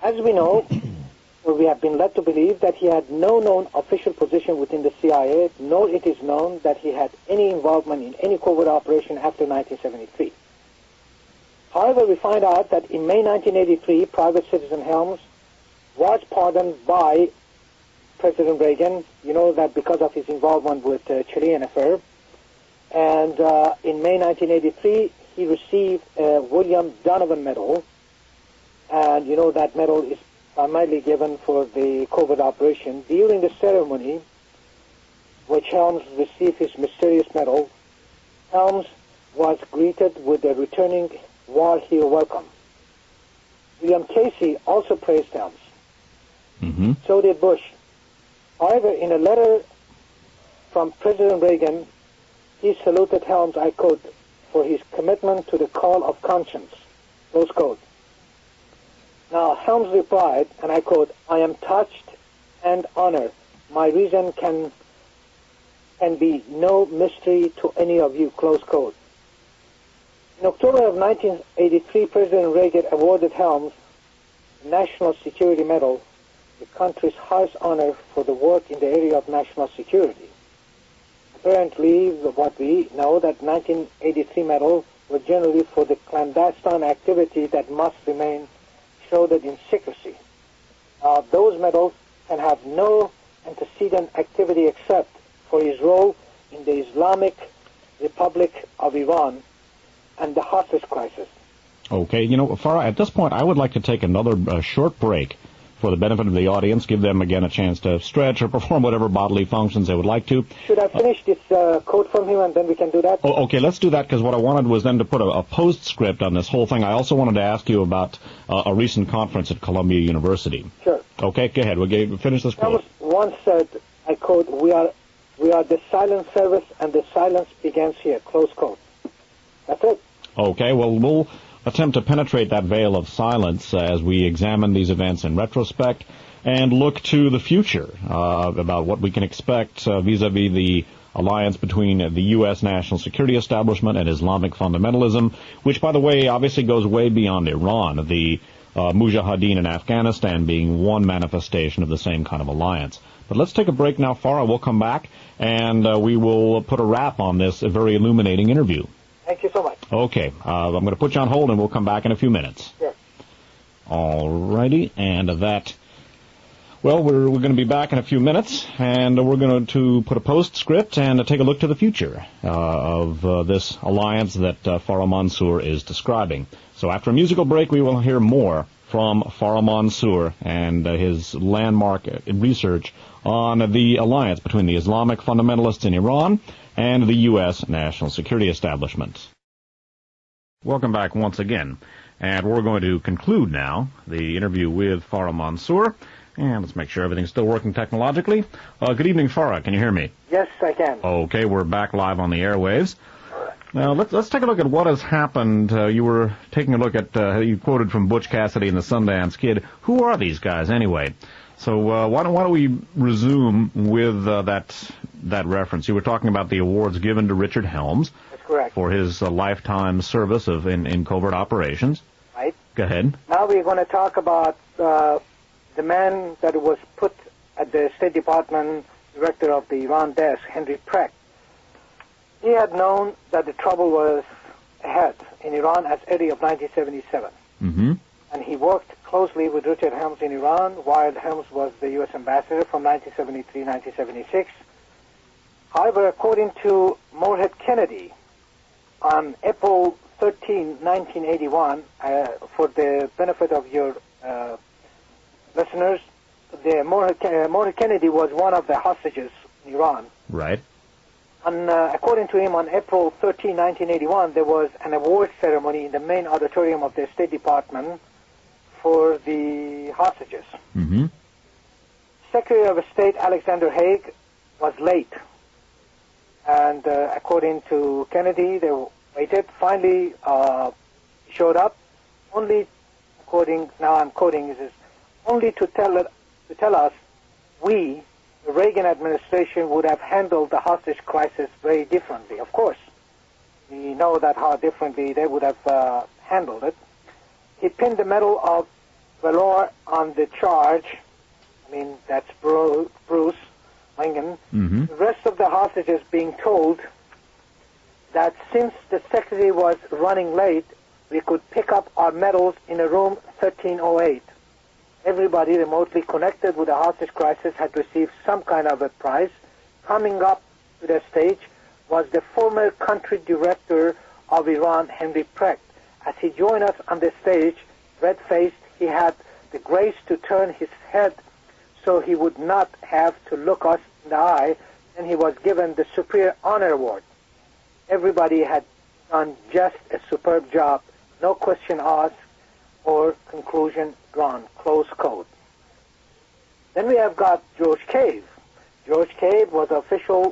As we know, or we have been led to believe, that he had no known official position within the CIA, nor it is known that he had any involvement in any covert operation after 1973. However, we find out that in May 1983, Private Citizen Helms was pardoned by President Reagan, you know that because of his involvement with the Chilean affair. And in May 1983, he received a William Donovan Medal. And you know that medal is primarily given for the covert operation. During the ceremony, which Helms received his mysterious medal, Helms was greeted with a returning war hero welcome. William Casey also praised Helms. Mm-hmm. So did Bush. However, in a letter from President Reagan, he saluted Helms, I quote, for his commitment to the call of conscience, close quote. Now, Helms replied, and I quote, I am touched and honored. My reason can be no mystery to any of you, close quote. In October of 1983, President Reagan awarded Helms the National Security Medal, the country's highest honor for the work in the area of national security. Apparently, what we know, that 1983 medal were generally for the clandestine activity that must remain shrouded in secrecy. Those medals can have no antecedent activity except for his role in the Islamic Republic of Iran and the hostage crisis. Okay, you know, Fara, at this point, I would like to take another short break for the benefit of the audience, give them again a chance to stretch or perform whatever bodily functions they would like to. Should I finish this quote from him and then we can do that? Okay, let's do that, because what I wanted was then to put a postscript on this whole thing. I also wanted to ask you about a recent conference at Columbia University. Sure. Okay, go ahead. We'll finish this quote. Thomas once said, I quote, we are the silent service and the silence begins here, close quote. That's it. Okay, well, we'll attempt to penetrate that veil of silence as we examine these events in retrospect and look to the future about what we can expect vis-a-vis the alliance between the U.S. national security establishment and Islamic fundamentalism, which, by the way, obviously goes way beyond Iran, the Mujahideen in Afghanistan being one manifestation of the same kind of alliance. But let's take a break now, Fara. We'll come back, and we will put a wrap on this very illuminating interview. Thank you so much. Okay, I'm going to put you on hold, and we'll come back in a few minutes. Yes. All righty, and that... Well, we're going to be back in a few minutes, and we're going to put a postscript and take a look to the future of this alliance that Fara Mansoor is describing. So after a musical break, we will hear more from Fara Mansoor and his landmark research on the alliance between the Islamic fundamentalists in Iran and the U.S. national security establishment. Welcome back once again, and we're going to conclude now the interview with Fara Mansoor. And let's make sure everything's still working technologically. Good evening, Fara. Can you hear me? Yes, I can. Okay, we're back live on the airwaves. Now, let's take a look at what has happened. You were taking a look at, you quoted from Butch Cassidy and the Sundance Kid. Who are these guys, anyway? So why don't we resume with that reference? You were talking about the awards given to Richard Helms. That's correct. For his lifetime service in covert operations. Right. Go ahead. Now we're going to talk about... the man that was put at the State Department director of the Iran desk, Henry Precht. He had known that the trouble was ahead in Iran as early of 1977. Mm-hmm. And he worked closely with Richard Helms in Iran while Helms was the U.S. ambassador from 1973-1976. However, according to Moorhead Kennedy, on April 13, 1981, for the benefit of your listeners, Moorhead Kennedy was one of the hostages in Iran. Right. And according to him, on April 13, 1981, there was an award ceremony in the main auditorium of the State Department for the hostages. Mm-hmm. Secretary of State Alexander Haig was late. And according to Kennedy, they waited. Finally showed up, only, now I'm quoting, he says, only to tell us we, the Reagan administration, would have handled the hostage crisis very differently. Of course, we know that how differently they would have handled it. He pinned the medal of Valor on the charge. I mean, that's Bruce Lingen. Mm-hmm. The rest of the hostages being told that since the secretary was running late, we could pick up our medals in a room 1308. Everybody remotely connected with the hostage crisis had received some kind of a prize. Coming up to the stage was the former country director of Iran, Henry Precht. As he joined us on the stage, red-faced, he had the grace to turn his head so he would not have to look us in the eye, and he was given the Superior Honor Award. Everybody had done just a superb job. No question asked or conclusion drawn. Close quote. Then we have got George Cave. George Cave was an official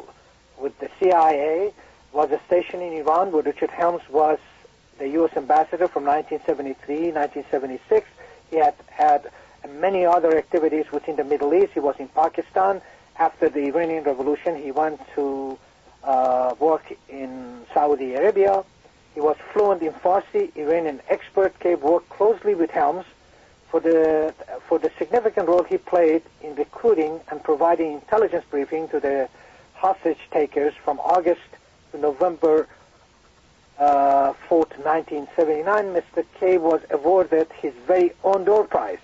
with the CIA, was stationed in Iran where Richard Helms was the U.S. ambassador from 1973, 1976. He had many other activities within the Middle East. He was in Pakistan. After the Iranian Revolution, he went to work in Saudi Arabia. He was fluent in Farsi, Iranian expert. Cave worked closely with Helms for the significant role he played in recruiting and providing intelligence briefing to the hostage takers from August to November 4th, 1979. Mr. Cave was awarded his very own door prize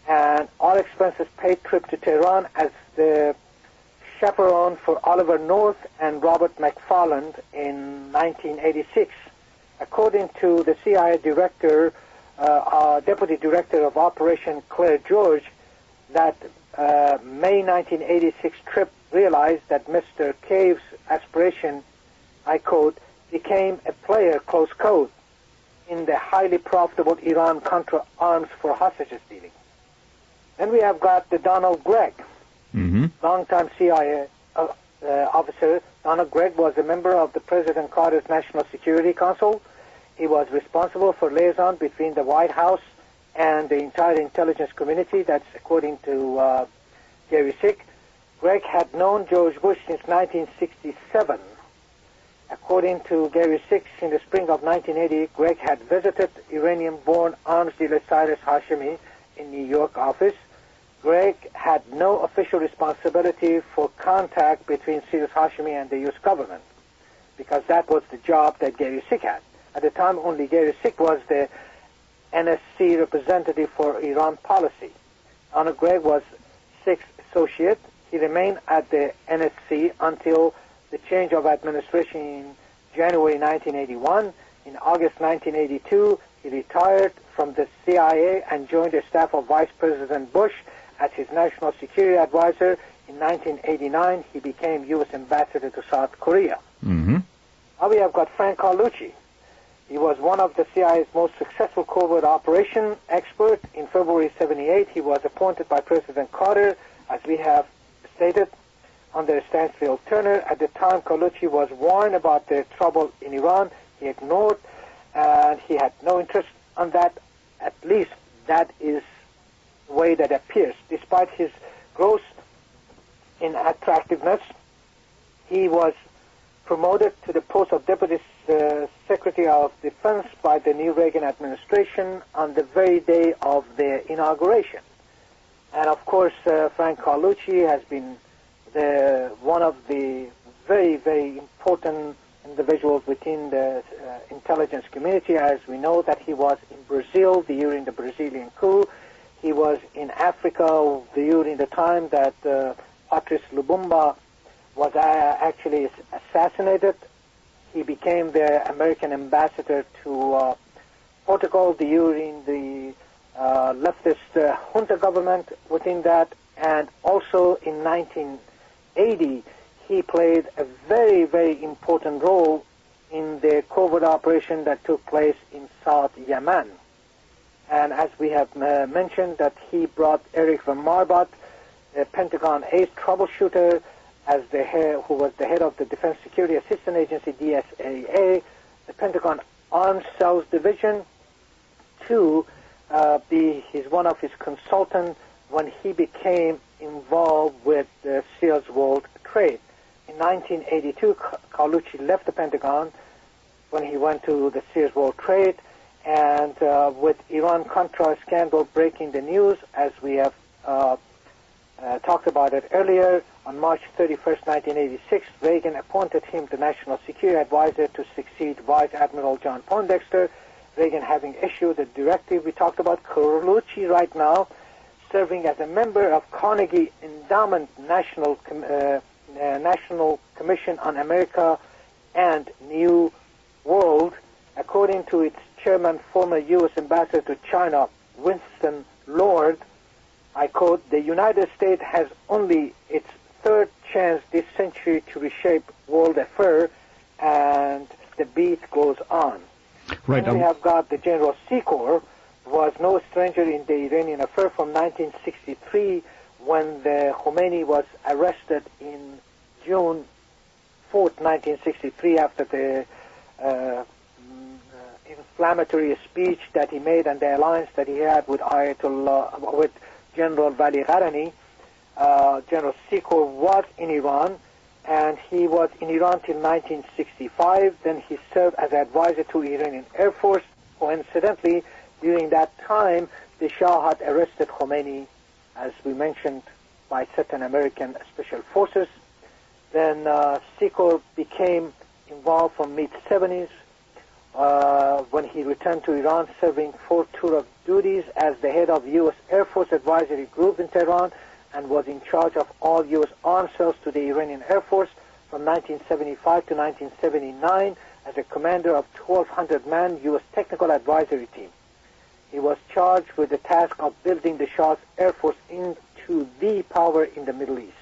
and all expenses paid trip to Tehran as the chaperone for Oliver North and Robert McFarland in 1986. According to the CIA director, Deputy Director of Operation Claire George, that May 1986 trip realized that Mr. Cave's aspiration, I quote, became a player, close quote, in the highly profitable Iran-Contra arms for hostages dealing. Then we have got the Donald Gregg, longtime CIA officer. Donald Gregg was a member of the President Carter's National Security Council. He was responsible for liaison between the White House and the entire intelligence community. That's according to Gary Sick. Gregg had known George Bush since 1967. According to Gary Sick, in the spring of 1980, Gregg had visited Iranian-born arms dealer Cyrus Hashemi in New York office. Gregg had no official responsibility for contact between Cyrus Hashemi and the U.S. government because that was the job that Gary Sick had. At the time, only Gary Sick was the NSC representative for Iran policy. Donald Gregg was Sick's associate. He remained at the NSC until the change of administration in January 1981. In August 1982, he retired from the CIA and joined the staff of Vice President Bush as his national security advisor. In 1989, he became U.S. ambassador to South Korea. Now we have got Frank Carlucci. He was one of the CIA's most successful covert operation expert. In February 78, he was appointed by President Carter, as we have stated, under Stansfield Turner. At the time, Carlucci was warned about the trouble in Iran. He ignored, and he had no interest on that. At least that is the way that appears. Despite his growth in attractiveness, he was promoted to the post of Deputy Secretary of Defense by the new Reagan administration on the very day of their inauguration. And of course, Frank Carlucci has been one of the very, very important individuals within the intelligence community, as we know that he was in Brazil during the Brazilian coup. He was in Africa during the time that Patrice Lumumba was actually assassinated. He became the American ambassador to Portugal during the leftist junta government within that, and also in 1980 he played a very, very important role in the covert operation that took place in South Yemen. And as we have mentioned, that he brought Eric von Marbot, the Pentagon ace troubleshooter, as the head, who was the head of the Defense Security Assistance Agency, DSAA, the Pentagon Arms Sales Division, to be one of his consultants when he became involved with the Sears World Trade. In 1982, Carlucci left the Pentagon when he went to the Sears World Trade, And with Iran-Contra scandal breaking the news, as we have talked about it earlier, on March 31st, 1986, Reagan appointed him the National Security Advisor to succeed Vice Admiral John Poindexter. Reagan having issued a directive we talked about, Carlucci right now, serving as a member of Carnegie Endowment National Commission on America and New World. According to its chairman, former U.S. Ambassador to China, Winston Lord, I quote, "The United States has only its third chance this century to reshape world affairs," and the beat goes on. Right. Then we have got the General Secor, was no stranger in the Iranian affair from 1963 when the Khomeini was arrested in June 4th, 1963 after the inflammatory speech that he made and the alliance that he had with Ayatollah, with General Vali Gharani. General Secor was in Iran, and he was in Iran till 1965. Then he served as advisor to Iranian Air Force. Coincidentally, during that time, the Shah had arrested Khomeini, as we mentioned, by certain American special forces. Then Secor became involved from mid-70s when he returned to Iran, serving 4 tour of duties as the head of U.S. Air Force Advisory Group in Tehran, and was in charge of all U.S. armed cells to the Iranian Air Force from 1975 to 1979 as a commander of 1,200-man U.S. Technical Advisory Team. He was charged with the task of building the Shah's Air Force into the power in the Middle East.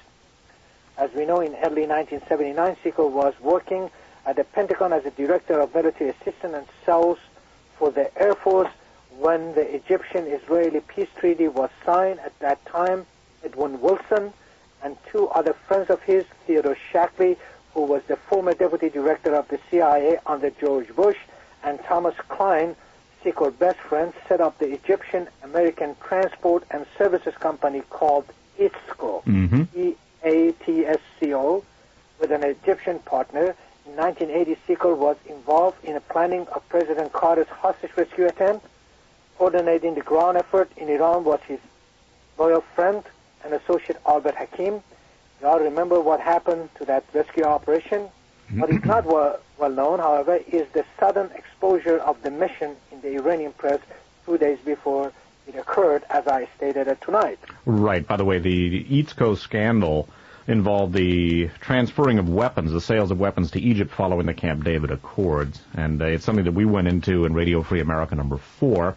As we know, in early 1979, Secor was working at the Pentagon as a director of military assistance and cells for the Air Force when the Egyptian-Israeli peace treaty was signed. At that time, Edwin Wilson and 2 other friends of his, Theodore Shackley, who was the former deputy director of the CIA under George Bush, and Thomas Klein, Secor's best friend, set up the Egyptian-American Transport and Services Company called ITSCO, E-A-T-S-C-O, with an Egyptian partner. In 1980, Secor was involved in the planning of President Carter's hostage rescue attempt. Coordinating the ground effort in Iran was his loyal friend and associate Albert Hakim. You all remember what happened to that rescue operation. What is not well known, however, is the sudden exposure of the mission in the Iranian press 2 days before it occurred, as I stated it tonight. Right. By the way, the EATSCO scandal involved the transferring of weapons, the sales of weapons to Egypt following the Camp David Accords. And it's something that we went into in Radio Free America number 4.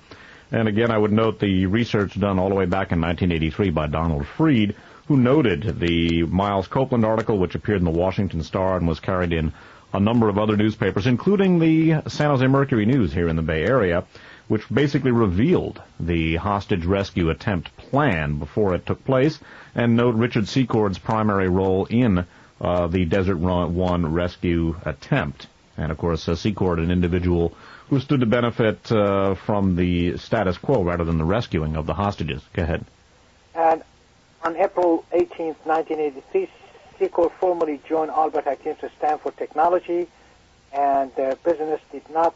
And again, I would note the research done all the way back in 1983 by Donald Freed, who noted the Miles Copeland article, which appeared in the Washington Star and was carried in a number of other newspapers, including the San Jose Mercury News here in the Bay Area, which basically revealed the hostage rescue attempt plan before it took place, and note Richard Secor's primary role in the Desert One rescue attempt. And, of course, Secor, an individual who stood to benefit from the status quo rather than the rescuing of the hostages. Go ahead. And on April 18, 1983, Secor formally joined Albert Hakim to Stanford Technology, and their business did not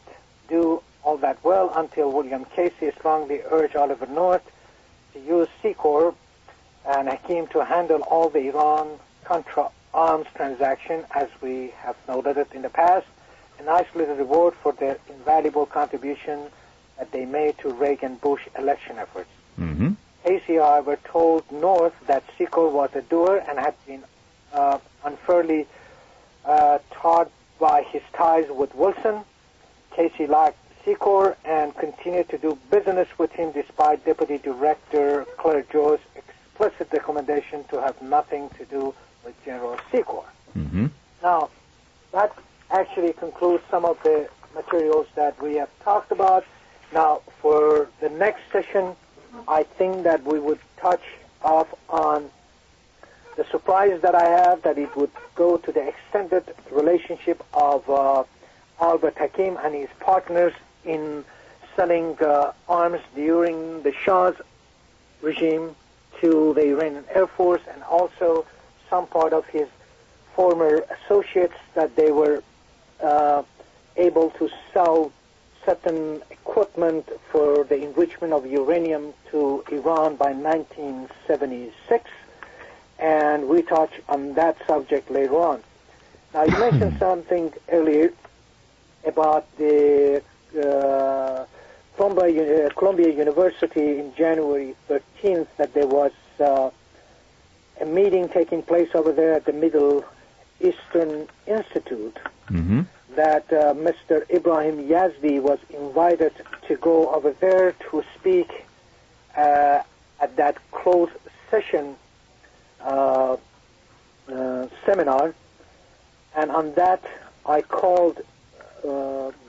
do all that well until William Casey strongly urged Oliver North to use Secor and Hakim to handle all the Iran-Contra arms transaction, as we have noted it in the past, a nice little reward for their invaluable contribution that they made to Reagan-Bush election efforts. Casey, however, told North that Secor was a doer and had been unfairly tarred by his ties with Wilson. Casey liked Secor and continued to do business with him despite Deputy Director Claire Joe's explicit recommendation to have nothing to do with General Secor. Now, that actually concludes some of the materials that we have talked about. Now, for the next session, I think that we would touch off on the surprise that I have, that it would go to the extended relationship of Albert Hakim and his partners in selling arms during the Shah's regime to the Iranian Air Force, and also some part of his former associates that they were able to sell certain equipment for the enrichment of uranium to Iran by 1976, and we touch on that subject later on. Now, you mentioned something earlier about the Columbia University in January 13th, that there was a meeting taking place over there at the Middle Eastern Institute, that Mr. Ibrahim Yazdi was invited to go over there to speak at that closed session seminar. And on that, I called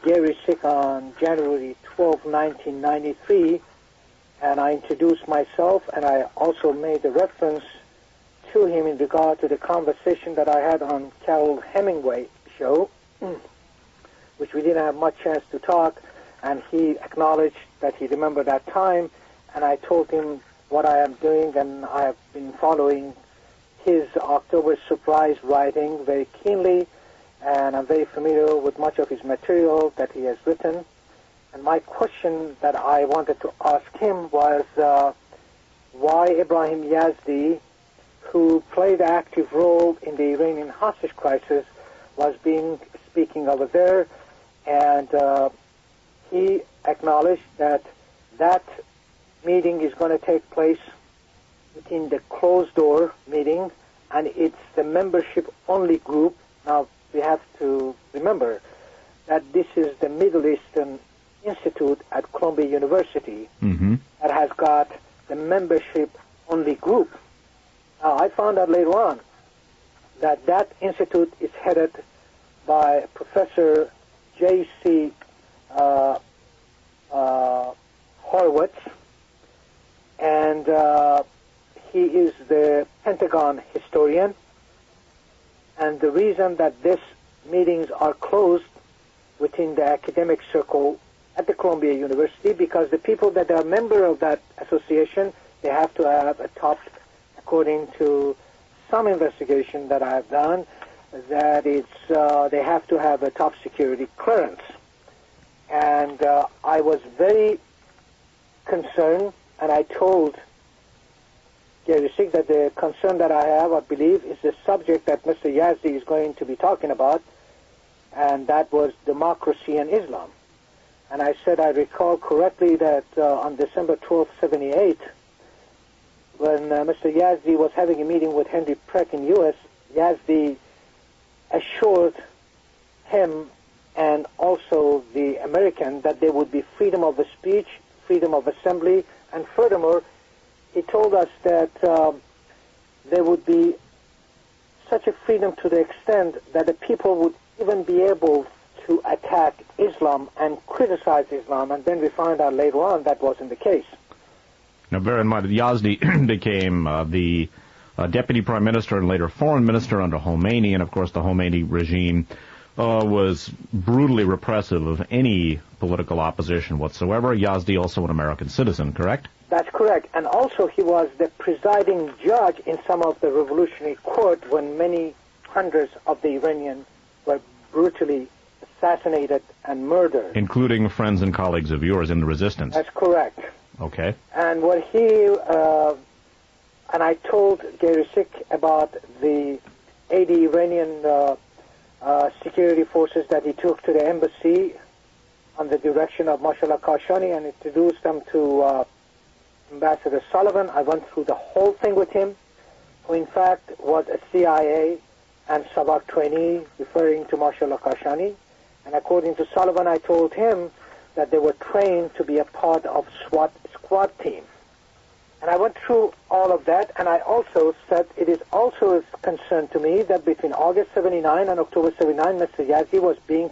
Gary Sick on January 12, 1993, and I introduced myself, and I also made a reference to him in regard to the conversation that I had on Carol Hemingway show, which we didn't have much chance to talk, and he acknowledged that he remembered that time, and I told him what I am doing, and I have been following his October Surprise writing very keenly, and I'm very familiar with much of his material that he has written. And my question that I wanted to ask him was why Ibrahim Yazdi, who played an active role in the Iranian hostage crisis, was speaking over there, and he acknowledged that that meeting is going to take place within the closed-door meeting, and it's the membership-only group. Now, we have to remember that this is the Middle Eastern Institute at Columbia University that has got the membership-only group. Now, I found out later on that that institute is headed by Professor J.C. Horowitz, and he is the Pentagon historian. And the reason that these meetings are closed within the academic circle at the Columbia University, because the people that are member of that association, they have to have a top, according to some investigation that I have done, that it's they have to have a top security clearance. And I was very concerned, and I told Gary Sick that the concern that I have, I believe, is the subject that Mr. Yazdi is going to be talking about, and that was democracy and Islam. And I said I recall correctly that on December 12, 1978, when Mr. Yazdi was having a meeting with Henry Preck in U.S., Yazdi assured him and also the American that there would be freedom of speech, freedom of assembly, and furthermore, he told us that there would be such a freedom to the extent that the people would even be able to attack Islam and criticize Islam, and then we found out later on that wasn't the case. Now, bear in mind that Yazdi became the deputy prime minister and later foreign minister under Khomeini, and of course the Khomeini regime was brutally repressive of any political opposition whatsoever. Yazdi also an American citizen, correct? That's correct. And also he was the presiding judge in some of the revolutionary court when many hundreds of the Iranians were brutally assassinated and murdered. Including friends and colleagues of yours in the resistance. That's correct. Okay. And when he, and I told Gary Sick about the 80 Iranian security forces that he took to the embassy on the direction of Mashallah Kashani and introduced them to Ambassador Sullivan. I went through the whole thing with him, who in fact was a CIA and Sabak trainee, referring to Mashallah Kashani. And according to Sullivan, I told him that they were trained to be a part of SWAT squad team. And I went through all of that, and I also said it is also a concern to me that between August 79 and October 79, Mr. Yazdi was being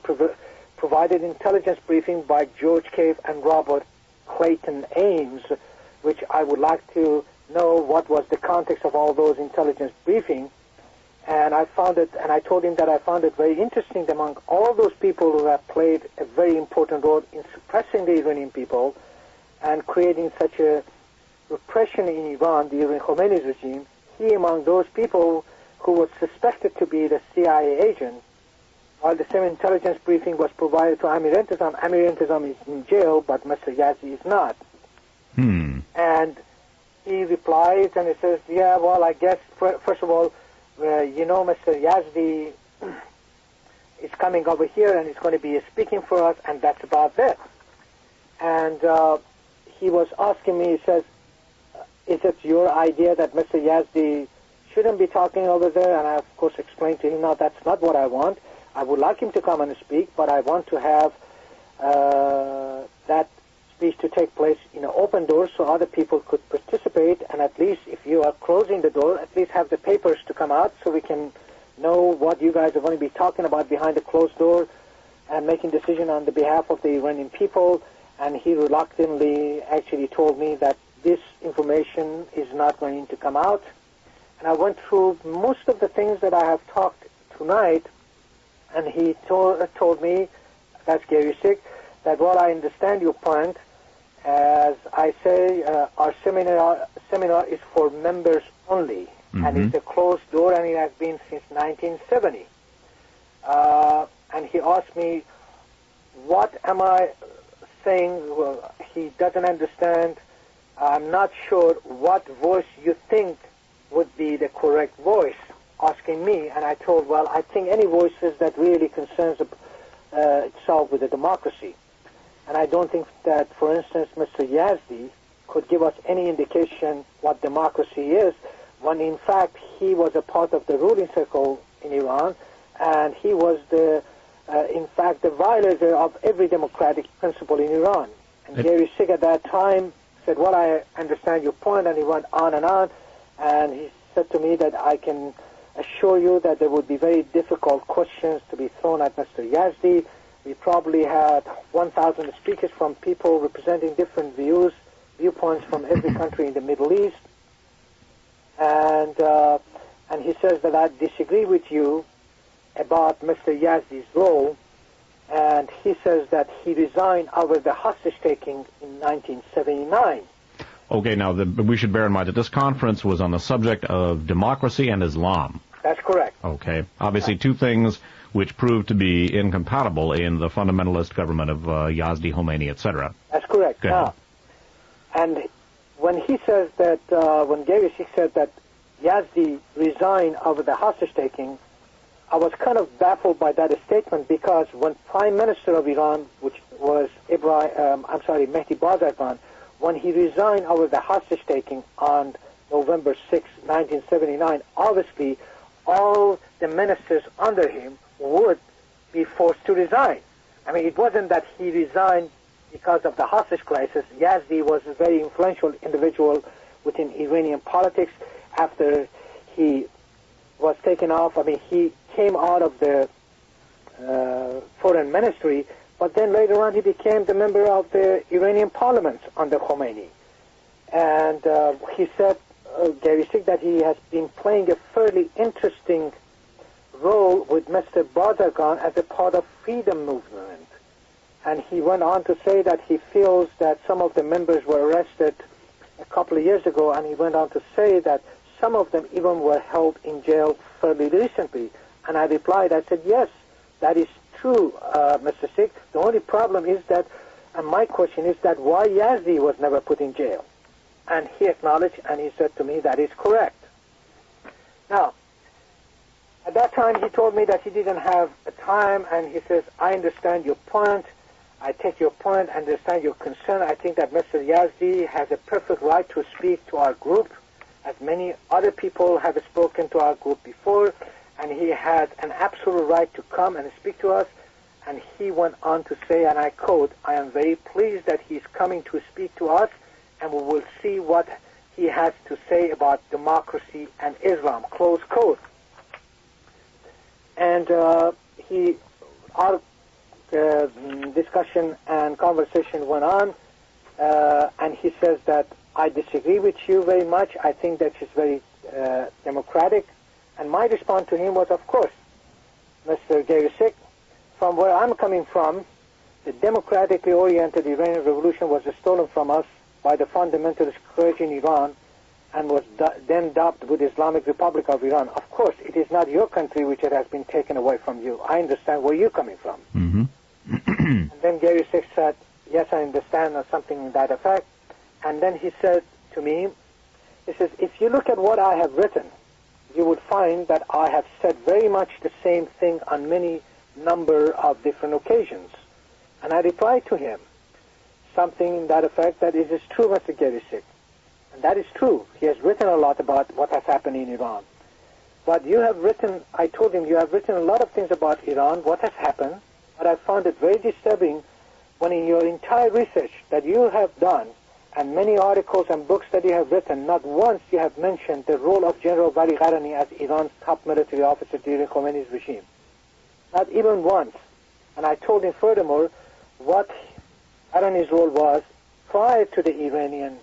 provided intelligence briefing by George Cave and Robert Clayton Ames, which I would like to know what was the context of all those intelligence briefings. And I found it, and I told him that I found it very interesting that among all those people who have played a very important role in suppressing the Iranian people and creating such a repression in Iran, the Iranian Khomeini's regime, he among those people who was suspected to be the CIA agent while the same intelligence briefing was provided to Amir Intizam. Amir Intizam is in jail, but Mr. Yazdi is not. And he replies and he says, yeah, well, I guess, first of all, Mr. Yazdi is coming over here and he's going to be speaking for us, and that's about it. And he was asking me, he says, is it your idea that Mr. Yazdi shouldn't be talking over there? And I, of course, explained to him, no, that's not what I want. I would like him to come and speak, but I want to have that speech to take place in an open door so other people could participate, and at least if you are closing the door, at least have the papers to come out so we can know what you guys are going to be talking about behind the closed door and making decision on the behalf of the Iranian people. And he reluctantly actually told me that this information is not going to come out. And I went through most of the things that I have talked tonight, and he told me, that's Gary Sick, that, well, I understand your point. As I say, our seminar is for members only, and it's a closed door, and it has been since 1970. And he asked me, what am I saying? Well, he doesn't understand. I'm not sure what voice you think would be the correct voice, asking me. And I told, well, I think any voices that really concerns itself with the democracy. And I don't think that, for instance, Mr. Yazdi could give us any indication what democracy is, when in fact he was a part of the ruling circle in Iran, and he was in fact the violator of every democratic principle in Iran. And Gary Sig at that time said, well, I understand your point, and he went on, and he said to me that I can assure you that there would be very difficult questions to be thrown at Mr. Yazdi. We probably had 1,000 speakers from people representing different viewpoints from every country in the Middle East. And he says that I disagree with you about Mr. Yazdi's role, and he says that he resigned over the hostage-taking in 1979. Okay, now we should bear in mind that this conference was on the subject of democracy and Islam. That's correct. Okay, obviously two things which proved to be incompatible in the fundamentalist government of Yazdi, Khomeini, etc. That's correct. And when he says that, when Gary Sikh said that Yazdi resigned over the hostage-taking, I was kind of baffled by that statement, because when Prime Minister of Iran, which was Mehdi Bazargan, when he resigned over the hostage-taking on November 6, 1979, obviously all the ministers under him would be forced to resign. I mean, it wasn't that he resigned because of the hostage crisis. Yazdi was a very influential individual within Iranian politics. After he was taken off, I mean, he came out of the foreign ministry, but then later on he became the member of the Iranian parliament under Khomeini. And he said, Gary Sikh, that he has been playing a fairly interesting role with Mr. Bazargan as a part of freedom movement. And he went on to say that he feels that some of the members were arrested a couple of years ago, and he went on to say that some of them even were held in jail fairly recently. And I replied, I said, yes, that is true, Mr. Sikh. The only problem is that, and my question is that, why Yazdi was never put in jail? And he acknowledged, and he said to me, that is correct. Now, at that time, he told me that he didn't have a time, and he says, I understand your point. I take your point, understand your concern. I think that Mr. Yazdi has a perfect right to speak to our group, as many other people have spoken to our group before, and he had an absolute right to come and speak to us. And he went on to say, and I quote, I am very pleased that he's coming to speak to us, and we will see what he has to say about democracy and Islam, close quote. And our discussion and conversation went on, and he says that I disagree with you very much. I think that she's very democratic. And my response to him was, of course, Mr. Gary Sikh, from where I'm coming from, the democratically oriented Iranian revolution was stolen from us by the fundamentalist clergy in Iran, and was then dubbed with Islamic Republic of Iran. Of course, it is not your country which it has been taken away from you. I understand where you're coming from. Mm-hmm. And then Gary Sick said, yes, I understand, or something to that effect. And then he said to me, he says, if you look at what I have written, you would find that I have said very much the same thing on many number of different occasions. And I replied to him, something in that effect, that it is true, Mr. Gary Sick. And that is true. He has written a lot about what has happened in Iran. But you have written, I told him, you have written a lot of things about Iran, what has happened, but I found it very disturbing when in your entire research that you have done, and many articles and books that you have written, not once you have mentioned the role of General Bari Gharani as Iran's top military officer during Khomeini's regime. Not even once. And I told him furthermore what Gharani's role was prior to the Iranian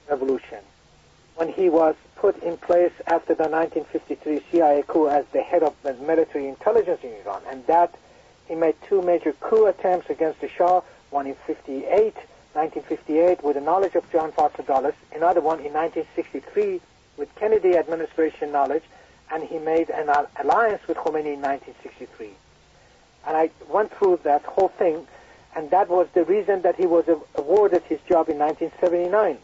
Revolution, when he was put in place after the 1953 CIA coup as the head of the military intelligence in Iran, and that he made two major coup attempts against the Shah, one in 1958 with the knowledge of John Foster Dulles, another one in 1963 with Kennedy administration knowledge, and he made an alliance with Khomeini in 1963. And I went through that whole thing, and that was the reason that he was awarded his job in 1979.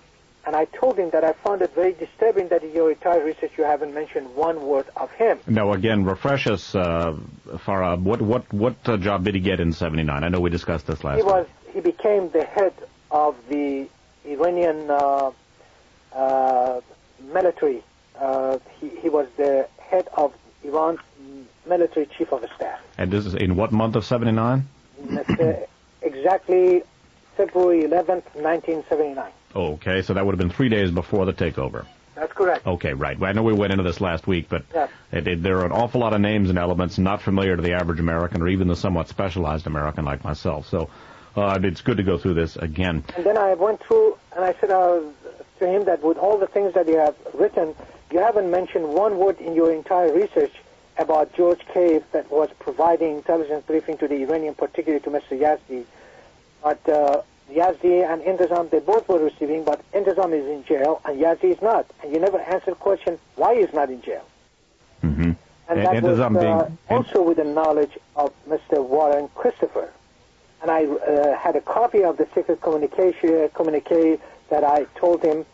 And I told him that I found it very disturbing that in your entire research you haven't mentioned one word of him. Now, again, refresh us, Fara. What job did he get in '79? I know we discussed this last time. He became the head of the Iranian military. He was the head of Iran's military chief of staff. And this is in what month of '79? Exactly February 11th, 1979. Okay, so that would have been 3 days before the takeover. That's correct. Okay, right. Well, I know we went into this last week, but yes. There are an awful lot of names and elements not familiar to the average American or even the somewhat specialized American like myself. So it's good to go through this again. And then I went through, and I said to him that with all the things that you have written, you haven't mentioned one word in your entire research about George Cave that was providing intelligence briefing to the Iranian, particularly to Mr. Yazdi. But Yazdi and Intizam, they both were receiving, but Intizam is in jail and Yazdi is not. And you never answered the question why he's not in jail. Mm-hmm. And that was also with the knowledge of Mr. Warren Christopher. And I had a copy of the secret communique that I told him,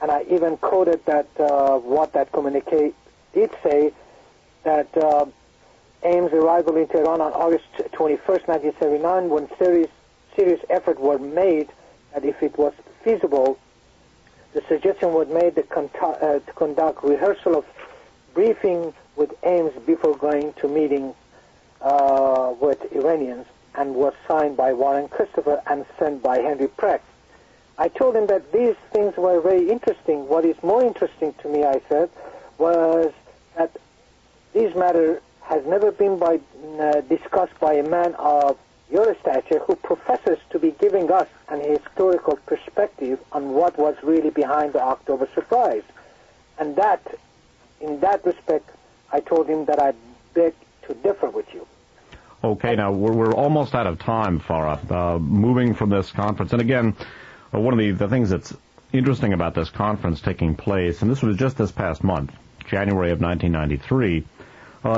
and I even quoted that what that communique did say, that Ames' arrival in Tehran on August 21st, 1979, when serious effort were made that if it was feasible, the suggestion was made to conduct rehearsal of briefing with Ames before going to meeting with Iranians, and was signed by Warren Christopher and sent by Henry Precht. I told him that these things were very interesting. What is more interesting to me, I said, was that this matter has never been discussed by a man of your stature who professes to be giving us an historical perspective on what was really behind the October surprise. And that, in that respect, I told him that I beg to differ with you. Okay, now we're almost out of time, Fara. Moving from this conference, and again, one of the things that's interesting about this conference taking place, and this was just this past month, January of 1993,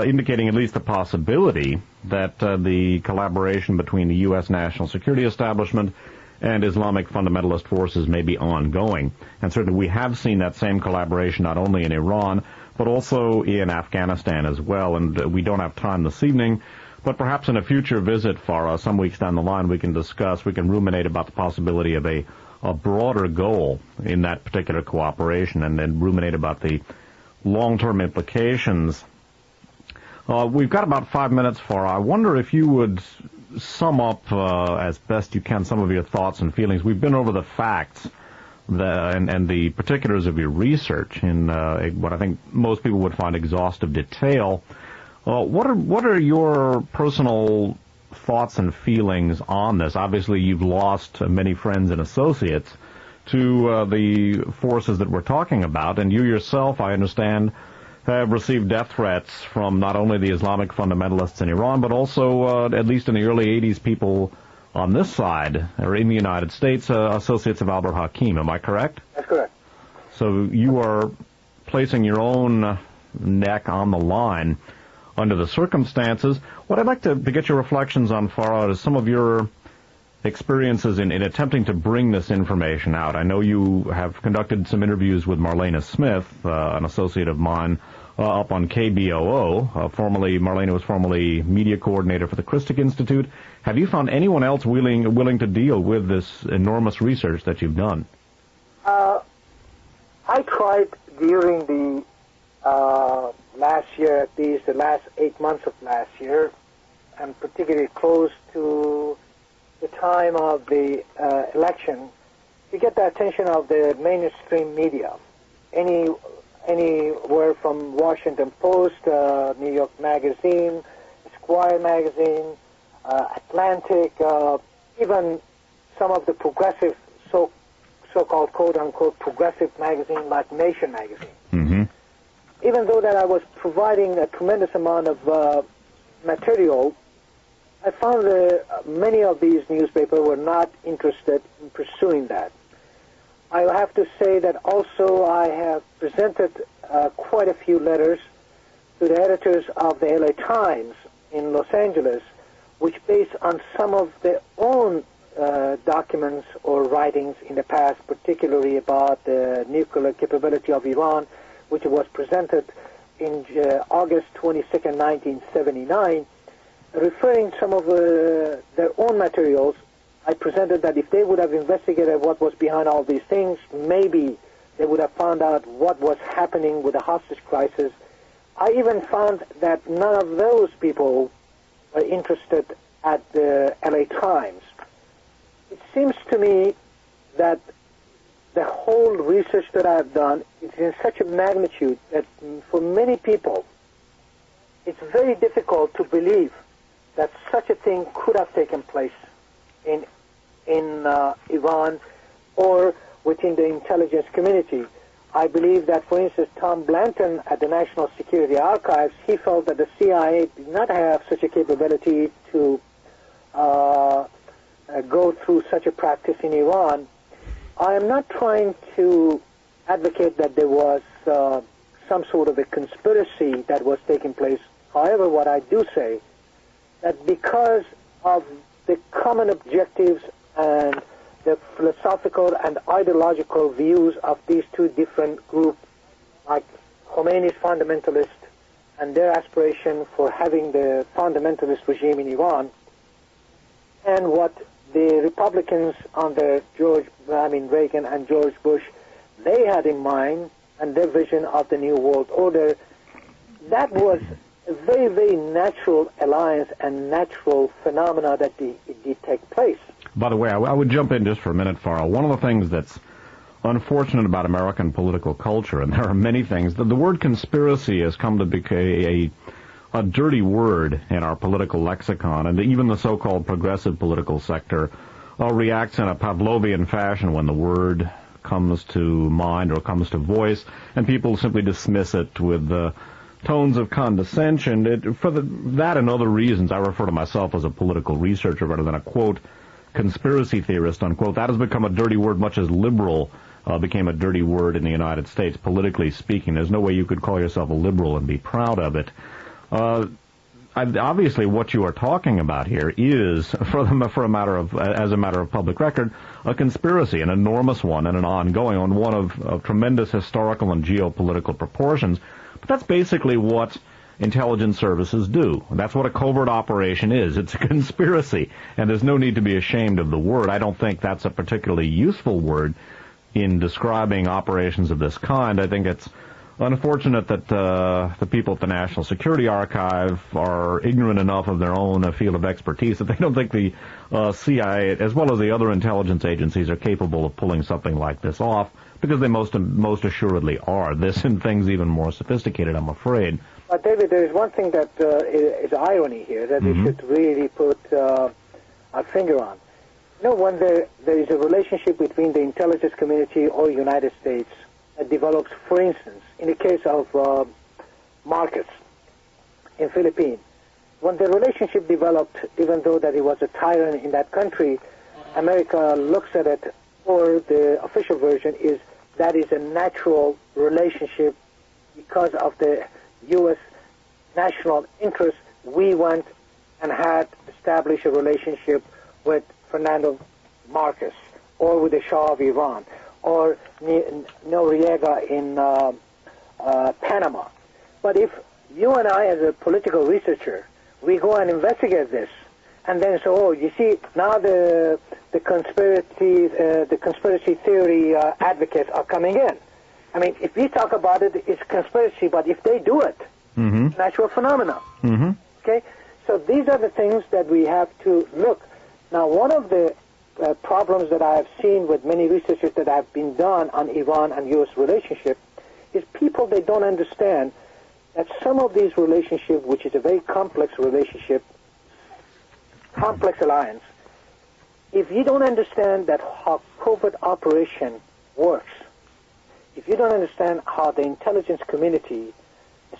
indicating at least the possibility that the collaboration between the U.S. national security establishment and Islamic fundamentalist forces may be ongoing. And certainly we have seen that same collaboration not only in Iran, but also in Afghanistan as well. And we don't have time this evening, but perhaps in a future visit, Fara, some weeks down the line, we can ruminate about the possibility of a broader goal in that particular cooperation, and then ruminate about the long-term implications. We've got about 5 minutes, Fara. I wonder if you would sum up as best you can some of your thoughts and feelings. We've been over the facts and the particulars of your research in what I think most people would find exhaustive detail. What are your personal thoughts and feelings on this? Obviously, you've lost many friends and associates to the forces that we're talking about, and you yourself, I understand, have received death threats from not only the Islamic fundamentalists in Iran, but also, at least in the early 80s, people on this side, or in the United States, associates of Albert Hakim. Am I correct? That's correct. So you are placing your own neck on the line under the circumstances. What I'd like to get your reflections on, Fara, is some of your experiences in attempting to bring this information out. I know you have conducted some interviews with Marlena Smith, an associate of mine, up on KBOO. Marlena was formerly media coordinator for the Christic Institute. Have you found anyone else willing to deal with this enormous research that you've done? I tried during the last year, at least the last 8 months of last year, and particularly close to the time of the election, to get the attention of the mainstream media. Anywhere from Washington Post, New York Magazine, Esquire Magazine, Atlantic, even some of the progressive, so-called quote-unquote progressive magazine like Nation Magazine. Mm-hmm. Even though that I was providing a tremendous amount of material, I found that many of these newspapers were not interested in pursuing that. I have to say that also I have presented quite a few letters to the editors of the LA Times in Los Angeles, which based on some of their own documents or writings in the past, particularly about the nuclear capability of Iran, which was presented in August 22nd, 1979, referring some of their own materials. I presented that if they would have investigated what was behind all these things, maybe they would have found out what was happening with the hostage crisis. I even found that none of those people were interested at the LA Times. It seems to me that the whole research that I've done is in such a magnitude that for many people it's very difficult to believe that such a thing could have taken place in Iran or within the intelligence community. I believe that, for instance, Tom Blanton at the National Security Archives, he felt that the CIA did not have such a capability to go through such a practice in Iran. I am not trying to advocate that there was some sort of a conspiracy that was taking place. However, what I do say, that because of the common objectives and the philosophical and ideological views of these two different groups, like Khomeini's fundamentalists and their aspiration for having the fundamentalist regime in Iran, and what the Republicans under Reagan and George Bush, they had in mind, and their vision of the New World Order, that was a very, very natural alliance and natural phenomena that did take place. By the way, I would jump in just for a minute, Fara. One of the things that's unfortunate about American political culture, and there are many things, the word conspiracy has come to be a dirty word in our political lexicon, and even the so-called progressive political sector reacts in a Pavlovian fashion when the word comes to mind or comes to voice, and people simply dismiss it with tones of condescension. That and other reasons, I refer to myself as a political researcher rather than a, quote, conspiracy theorist, unquote. That has become a dirty word, much as liberal became a dirty word in the United States, politically speaking. There's no way you could call yourself a liberal and be proud of it. Obviously, what you are talking about here is, as a matter of public record, a conspiracy, an enormous one and an ongoing one of tremendous historical and geopolitical proportions. But that's basically what intelligence services do. That's what a covert operation is. It's a conspiracy, and there's no need to be ashamed of the word. I don't think that's a particularly useful word in describing operations of this kind. I think it's unfortunate that the people at the National Security Archive are ignorant enough of their own field of expertise that they don't think the CIA, as well as the other intelligence agencies, are capable of pulling something like this off, because they most assuredly are. This and things even more sophisticated, I'm afraid. But David, there is one thing that is irony here that we should really put our finger on. You know, when there is a relationship between the intelligence community or United States that develops, for instance, in the case of Marcos in Philippines, when the relationship developed, even though that he was a tyrant in that country, America looks at it, or the official version is that is a natural relationship because of the U.S. national interest. We went and had established a relationship with Fernando Marcos, or with the Shah of Iran, or Noriega in Panama. But if you and I, as a political researcher, we go and investigate this, and then say, oh, you see, now the conspiracy theory advocates are coming in. I mean, if we talk about it, it's conspiracy, but if they do it, natural phenomena. Okay? So these are the things that we have to look. Now, one of the problems that I have seen with many researchers that have been done on Iran and U.S. relationship is people, they don't understand that some of these relationships, which is a very complex relationship, complex alliance, if you don't understand that how covert operation works, if you don't understand how the intelligence community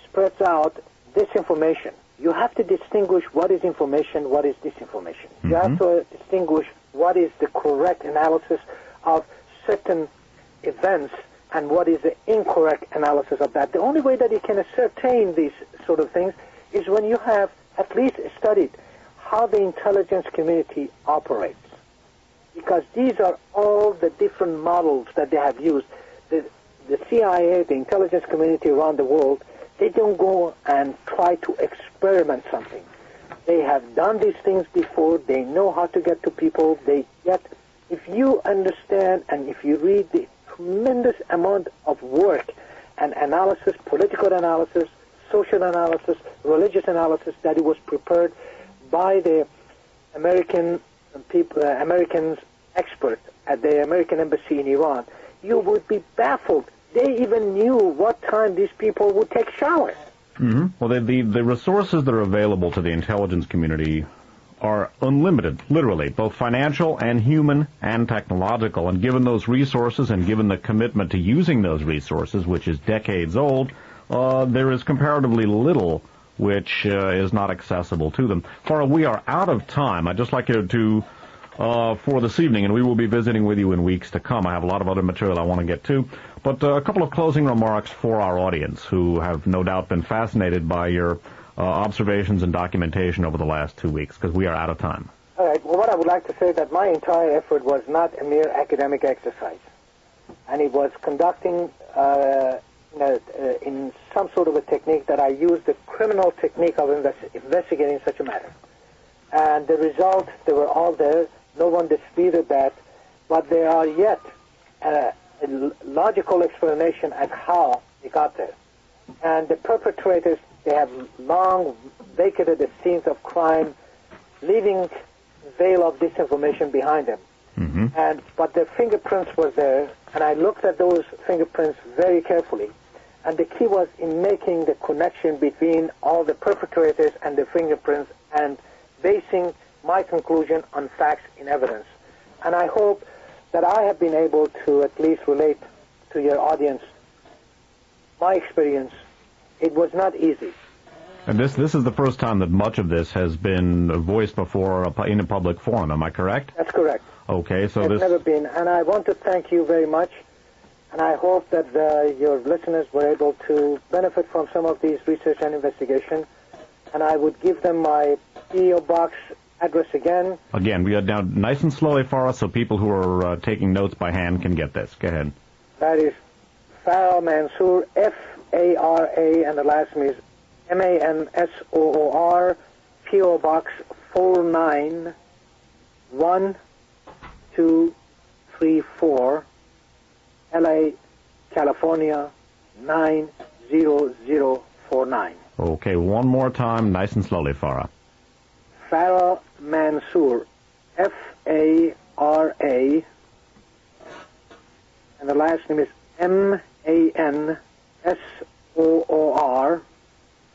spreads out disinformation, you have to distinguish what is information, what is disinformation. You have to distinguish what is the correct analysis of certain events and what is the incorrect analysis of that. The only way that you can ascertain these sort of things is when you have at least studied how the intelligence community operates. Because these are all the different models that they have used. The CIA, the intelligence community around the world, they don't go and try to experiment something. They have done these things before. They know how to get to people. If you understand and if you read the tremendous amount of work and analysis, political analysis, social analysis, religious analysis that it was prepared by the Americans expert at the American embassy in Iran, you would be baffled. They even knew what time these people would take showers. Well, the resources that are available to the intelligence community are unlimited, literally, both financial and human and technological. And given those resources and given the commitment to using those resources, which is decades old, there is comparatively little which is not accessible to them. Fara, we are out of time. I'd just like you to for this evening, and we will be visiting with you in weeks to come. I have a lot of other material I want to get to, but a couple of closing remarks for our audience who have no doubt been fascinated by your observations and documentation over the last 2 weeks, because we are out of time. All right. Well, what I would like to say is that my entire effort was not a mere academic exercise, and it was conducting in some sort of a technique that I used, the criminal technique of investigating such a matter. And the results, they were all there. No one disputed that, but there are yet a logical explanation at how they got there. And the perpetrators, they have long vacated the scenes of crime, leaving veil of disinformation behind them. But their fingerprints were there, and I looked at those fingerprints very carefully. And the key was in making the connection between all the perpetrators and the fingerprints and basing my conclusion on facts in evidence. And I hope that I have been able to at least relate to your audience my experience. It was not easy. And this is the first time that much of this has been voiced before in a public forum. Am I correct? That's correct. Okay, so it's never been. And I want to thank you very much. And I hope that your listeners were able to benefit from some of these research and investigation. And I would give them my PO box address again. Again, we are down nice and slowly, Fara, so people who are taking notes by hand can get this. Go ahead. That is Fara Mansoor, F-A-R-A, and the last name is M-A-N-S-O-O-R, PO Box 491-234, LA, California, 90049. Okay, one more time, nice and slowly, Fara. Fara Mansoor, F-A-R-A, and the last name is M-A-N-S-O-O-R,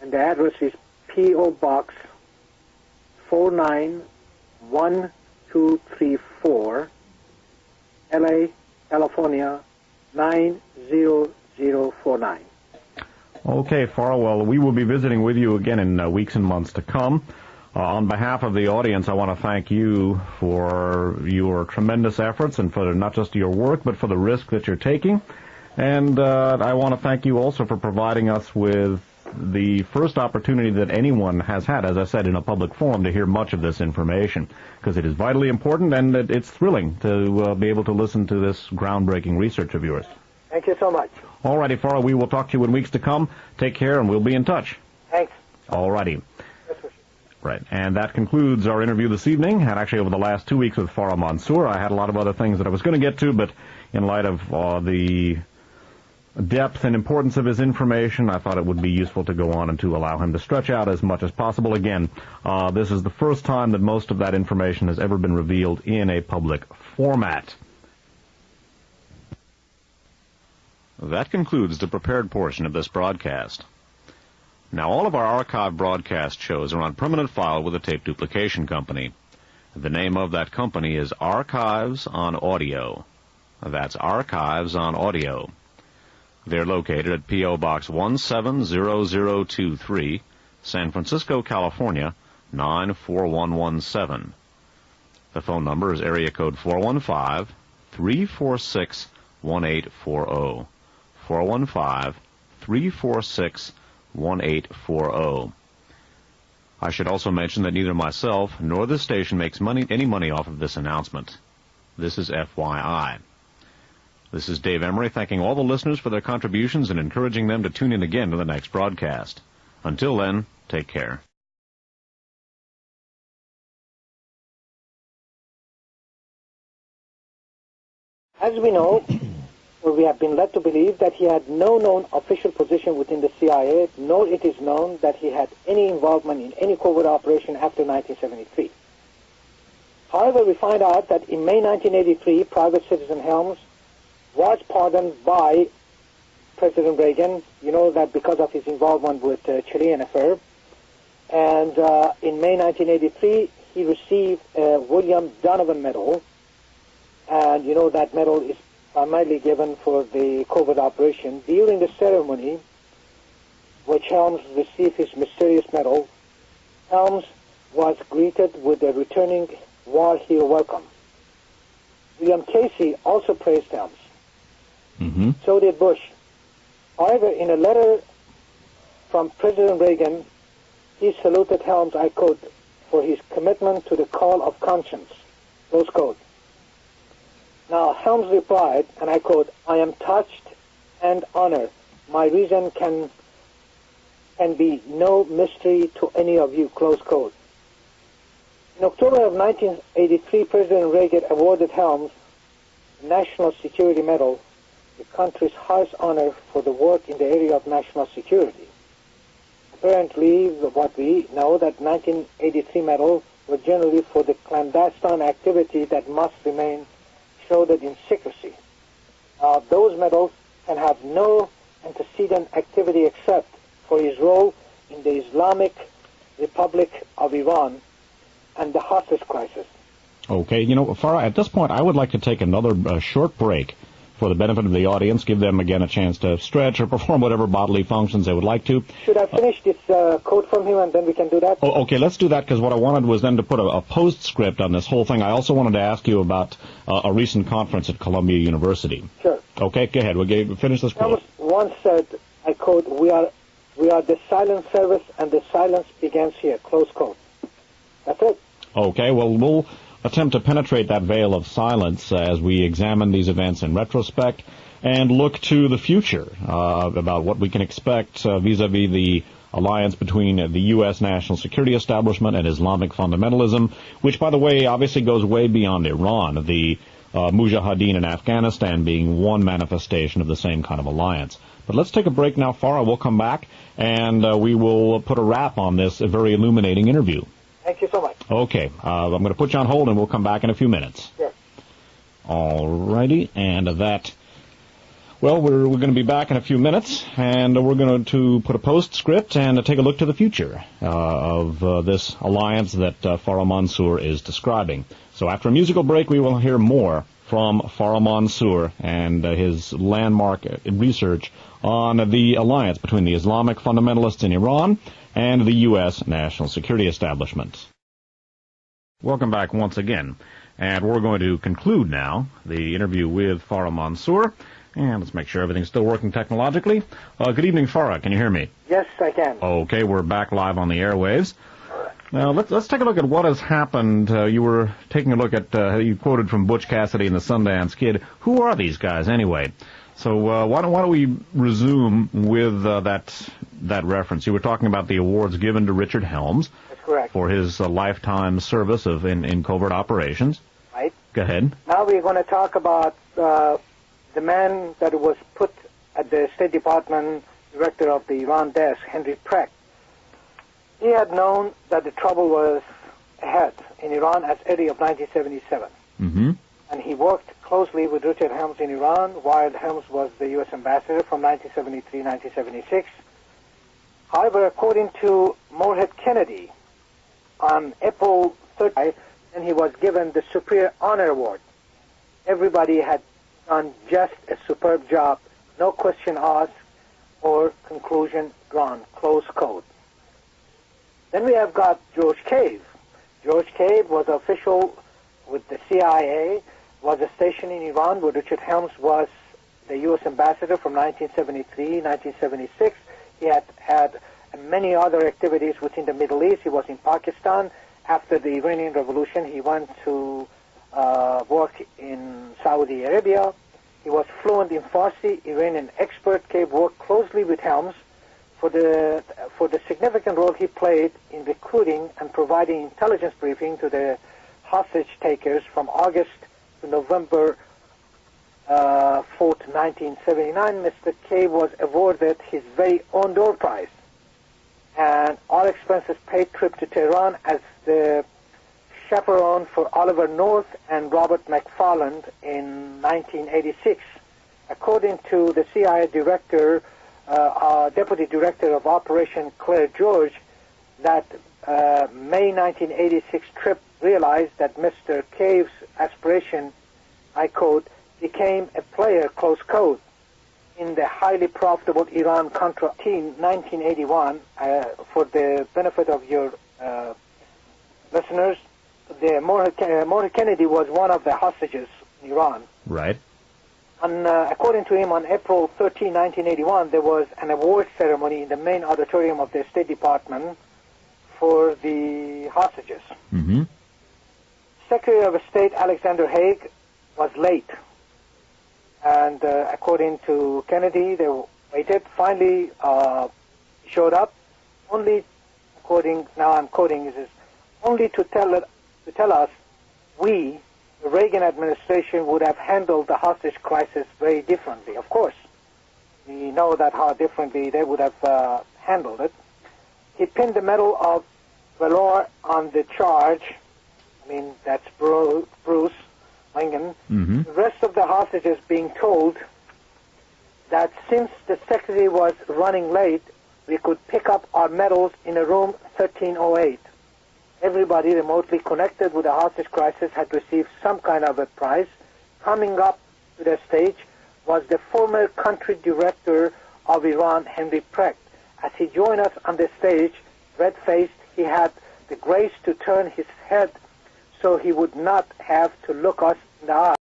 and the address is P.O. Box 491-234, L.A., California, 90049. Okay, Fara, well, we will be visiting with you again in weeks and months to come. On behalf of the audience, I want to thank you for your tremendous efforts and for not just your work, but for the risk that you're taking. And I want to thank you also for providing us with the first opportunity that anyone has had, as I said, in a public forum to hear much of this information, because it is vitally important and it's thrilling to be able to listen to this groundbreaking research of yours. Thank you so much. All righty, Fara, we will talk to you in weeks to come. Take care, and we'll be in touch. Thanks. All righty. Yes, sir. Right, and that concludes our interview this evening, and actually over the last 2 weeks with Fara Mansoor. I had a lot of other things that I was going to get to, but in light of the depth and importance of his information, I thought it would be useful to go on and to allow him to stretch out as much as possible. Again, this is the first time that most of that information has ever been revealed in a public format. That concludes the prepared portion of this broadcast. Now, all of our archive broadcast shows are on permanent file with the Tape Duplication Company. The name of that company is Archives on Audio. That's Archives on Audio. They're located at P.O. Box 170023, San Francisco, California, 94117. The phone number is area code 415-346-1840. 415-346-1840. I should also mention that neither myself nor this station makes any money off of this announcement. This is FYI. This is Dave Emery thanking all the listeners for their contributions and encouraging them to tune in again to the next broadcast. Until then, take care. As we know, we have been led to believe that he had no known official position within the CIA, nor it is known that he had any involvement in any covert operation after 1973. However, we find out that in May 1983, Private Citizen Helms was pardoned by President Reagan, you know that because of his involvement with Chilean affair. And in May 1983, he received a William Donovan Medal. And you know that medal is primarily given for the covert operation. During the ceremony, which Helms received his mysterious medal, Helms was greeted with a returning war hero welcome. William Casey also praised Helms. Mm-hmm. So did Bush. However, in a letter from President Reagan, he saluted Helms, I quote, for his commitment to the call of conscience, close quote. Now, Helms replied, and I quote, I am touched and honored. My reason can be no mystery to any of you, close quote. In October of 1983, President Reagan awarded Helms the National Security Medal, the country's highest honor for the work in the area of national security. Apparently, what we know that 1983 medals were generally for the clandestine activity that must remain shrouded in secrecy. Those medals can have no antecedent activity except for his role in the Islamic Republic of Iran and the hostage crisis. Okay, you know, Fara, at this point, I would like to take another short break for the benefit of the audience, give them again a chance to stretch or perform whatever bodily functions they would like to. Should I finish this quote from him and then we can do that? Oh, okay, let's do that, because what I wanted was then to put a postscript on this whole thing. I also wanted to ask you about a recent conference at Columbia University. Sure. Okay, go ahead. We'll finish this quote. Thomas once said, I quote, we are the silent service and the silence begins here, close quote. That's it. Okay, well, we'll attempt to penetrate that veil of silence as we examine these events in retrospect and look to the future about what we can expect vis-a-vis the alliance between the U.S. national security establishment and Islamic fundamentalism, which, by the way, obviously goes way beyond Iran, the Mujahideen in Afghanistan being one manifestation of the same kind of alliance. But let's take a break now, Fara. We'll come back, and we will put a wrap on this very illuminating interview. Thank you so much. Okay. I'm going to put you on hold, and we'll come back in a few minutes. Sure. All righty. And that... Well, we're going to be back in a few minutes, and we're going to put a postscript and take a look to the future of this alliance that Fara Mansoor is describing. So after a musical break, we will hear more from Fara Mansoor and his landmark research on the alliance between the Islamic fundamentalists in Iran and the U.S. national security establishment. Welcome back once again, and we're going to conclude now the interview with Fara Mansoor. And let's make sure everything's still working technologically. Good evening, Fara. Can you hear me? Yes, I can. Okay, we're back live on the airwaves. Now, let's take a look at what has happened. You were taking a look at, you quoted from Butch Cassidy and the Sundance Kid. Who are these guys, anyway? So why don't we resume with that reference? You were talking about the awards given to Richard Helms. That's correct. For his lifetime service in covert operations. Right. Go ahead. Now we're going to talk about the man that was put at the State Department director of the Iran desk, Henry Precht. He had known that the trouble was ahead in Iran as early of 1977. Mm-hmm. And he worked closely with Richard Helms in Iran while Helms was the U.S. ambassador from 1973-1976. However, according to Moorhead Kennedy, on April 30th, and he was given the Superior Honor Award. Everybody had done just a superb job, no question asked or conclusion drawn, close quote. Then we have got George Cave. George Cave was official with the CIA, was stationed in Iran where Richard Helms was the U.S. ambassador from 1973-1976. He had many other activities within the Middle East. He was in Pakistan. After the Iranian Revolution, he went to work in Saudi Arabia. He was fluent in Farsi, Iranian expert. Cave worked closely with Helms for the significant role he played in recruiting and providing intelligence briefing to the hostage takers from August to November 4th, 1979. Mr. Cave was awarded his very own door prize and all expenses paid trip to Tehran as the chaperone for Oliver North and Robert McFarland in 1986. According to the CIA director, Deputy Director of Operation Claire George, that May 1986 trip realized that Mr. Cave's aspiration, I quote, became a player, close quote, in the highly profitable Iran-Contra team 1981. For the benefit of your listeners, the Moorhead Kennedy was one of the hostages in Iran. Right. And according to him, on April 13, 1981, there was an award ceremony in the main auditorium of the State Department for the hostages. Mm-hmm. Secretary of State Alexander Haig was late. And according to Kennedy, they waited. Finally, showed up. Only, now I'm quoting, he says, only to tell us, we, the Reagan administration, would have handled the hostage crisis very differently. Of course, we know that how differently they would have handled it. He pinned the Medal of Valor on the charge. I mean, that's Bruce Lingen. Mm-hmm. The rest of the hostages being told that since the secretary was running late, we could pick up our medals in a room 1308. Everybody remotely connected with the hostage crisis had received some kind of a prize. Coming up to the stage was the former country director of Iran, Henry Precht. As he joined us on the stage, red-faced, he had the grace to turn his head so he would not have to look us in the eye.